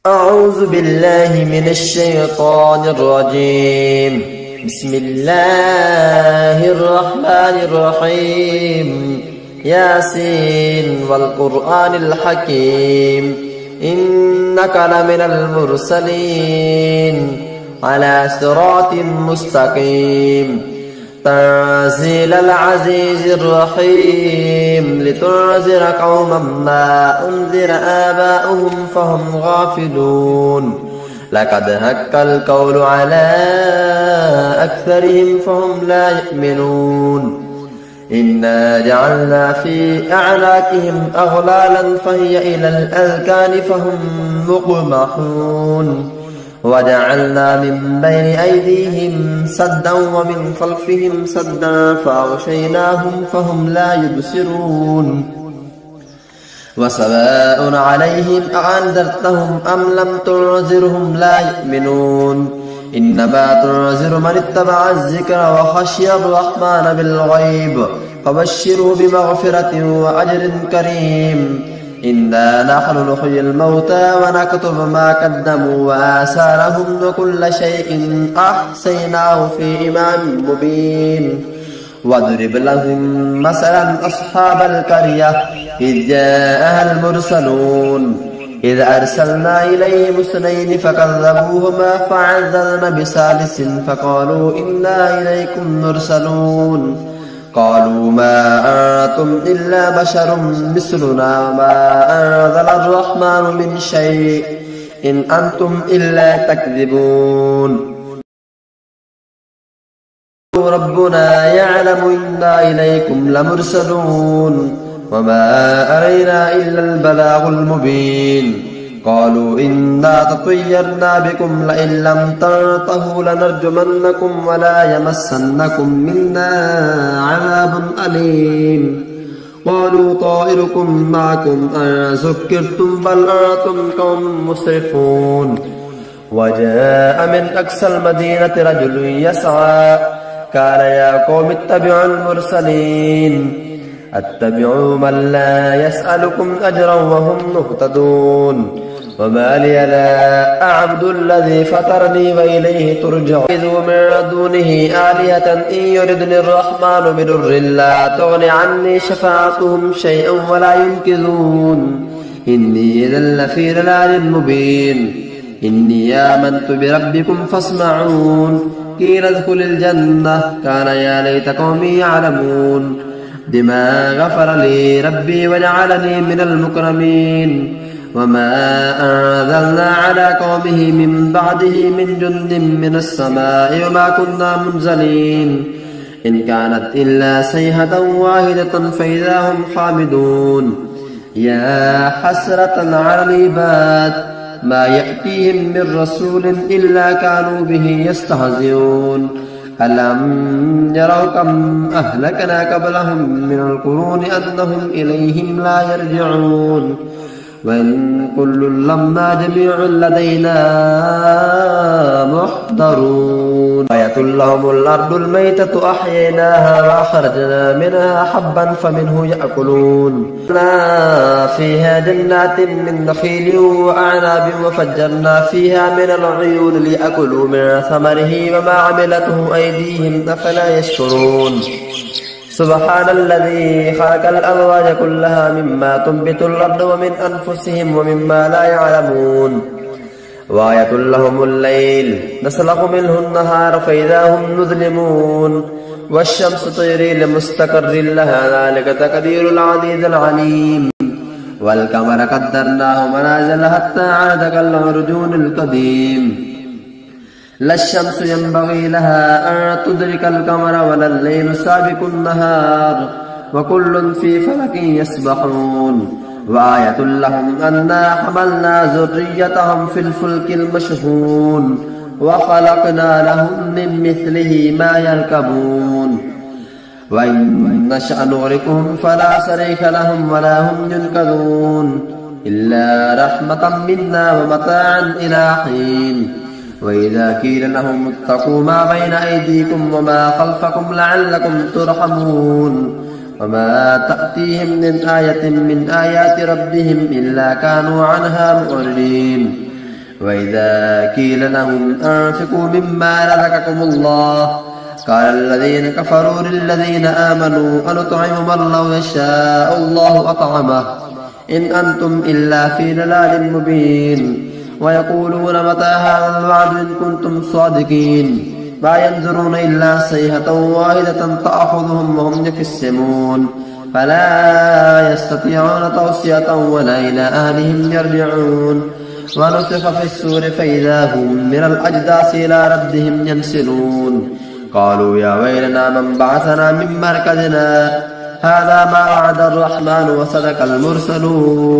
أعوذ بالله من الشيطان الرجيم. بسم الله الرحمن الرحيم. ياسين والقرآن الحكيم إنك لمن المرسلين على صراط مستقيم تنزيل العزيز الرحيم لتنذر قوما ما أنذر آباؤهم فهم غافلون لقد حق القول على أكثرهم فهم لا يؤمنون إنا جعلنا في أعناقهم أغلالا فهي إلى الأذقان فهم مقمحون وجعلنا من بين أيديهم سدا ومن خلفهم سدا فأغشيناهم فهم لا يبصرون وسواء عليهم أأنذرتهم أم لم تنذرهم لا يؤمنون إنما تنذر من اتبع الذكر وخشي الرحمن بالغيب فبشره بمغفرة وأجر كريم إنا نحن نحيي الموتى ونكتب ما قدموا وآثارهم وكل شيء أحصيناه في إمام مبين واضرب لهم مثلا أصحاب القرية إذ جاءها المرسلون إذ أرسلنا إليهم اثنين فكذبوهما فعززنا بثالث فقالوا إنا إليكم مرسلون قالوا ما أنتم إلا بشر مثلنا وما أنزل الرحمن من شيء إن أنتم إلا تكذبون ربنا يعلم إنا إليكم لمرسلون وما أرينا إلا البلاغ المبين قالوا إنا تطيرنا بكم لئن لم تنتهوا لنرجمنكم ولا يمسنكم منا عذاب أليم قالوا طائركم معكم أذكرتم بل أنتم قوم مسرفون وجاء من أقصى المدينة رجل يسعى قال يا قوم اتبعوا المرسلين اتبعوا من لا يسألكم أجرا وهم مهتدون وما لي لا أعبد الذي فطرني وإليه ترجعون من دونه آلهة إن يردني الرحمن بضر لا تغن عني شفاعتهم شيئا ولا ينقذون إني إذا لفي ضلال مبين إني آمنت بربكم فاسمعون قيل ادخل الجنة قال يا ليت قومي يعلمون بما غفر لي ربي وجعلني من المكرمين وما أنزلنا على قومه من بعده من جند من السماء وما كنا منزلين إن كانت إلا صيحة واحدة فإذا هم حامدون يا حسرة على العباد ما يأتيهم من رسول إلا كانوا به يستهزئون ألم يروا كم أهلكنا قبلهم من القرون أنهم إليهم لا يرجعون وإن كل لما جميع لدينا محضرون آية لهم الأرض الميتة أحييناها وأخرجنا منها حبا فمنه يأكلون فيها جنات من نخيل وأعناب وفجرنا فيها من العيون ليأكلوا من ثمره وما عملته أيديهم أفلا يشكرون سبحان الذي خلق الأزواج كلها مما تنبت الأرض ومن أنفسهم ومما لا يعلمون وآية لهم الليل نسلخ منه النهار فإذا هم مظلمون والشمس تجري لمستقر لها ذلك تقدير العزيز العليم والقمر قدرناه منازل حتى عاد كالعرجون القديم لا الشمس ينبغي لها أن تدرك القمر ولا الليل سابق النهار وكل في فلك يسبحون وآية لهم أنا حملنا ذريتهم في الفلك المشحون وخلقنا لهم من مثله ما يركبون وإن نشأ نغرقهم فلا صريخ لهم ولا هم ينقذون إلا رحمة منا ومتاعا إلى حين وإذا قيل لهم اتقوا ما بين أيديكم وما خلفكم لعلكم ترحمون وما تأتيهم من آية من آيات ربهم إلا كانوا عنها معرضين وإذا قيل لهم أنفقوا مما رزقكم الله قال الذين كفروا للذين آمنوا أنطعم من لو يشاء الله أطعمه إن أنتم إلا في ضلال مبين ويقولون متى هذا الوعد إن كنتم صادقين ما ينظرون إلا صيحة واحدة تأخذهم وهم يقسمون فلا يستطيعون توصية ولا إلى أهلهم يرجعون ونفخ في السور فإذا هم من الأجداث إلى ربهم ينسلون قالوا يا ويلنا من بعثنا من مركزنا هذا ما وعد الرحمن وصدق المرسلون.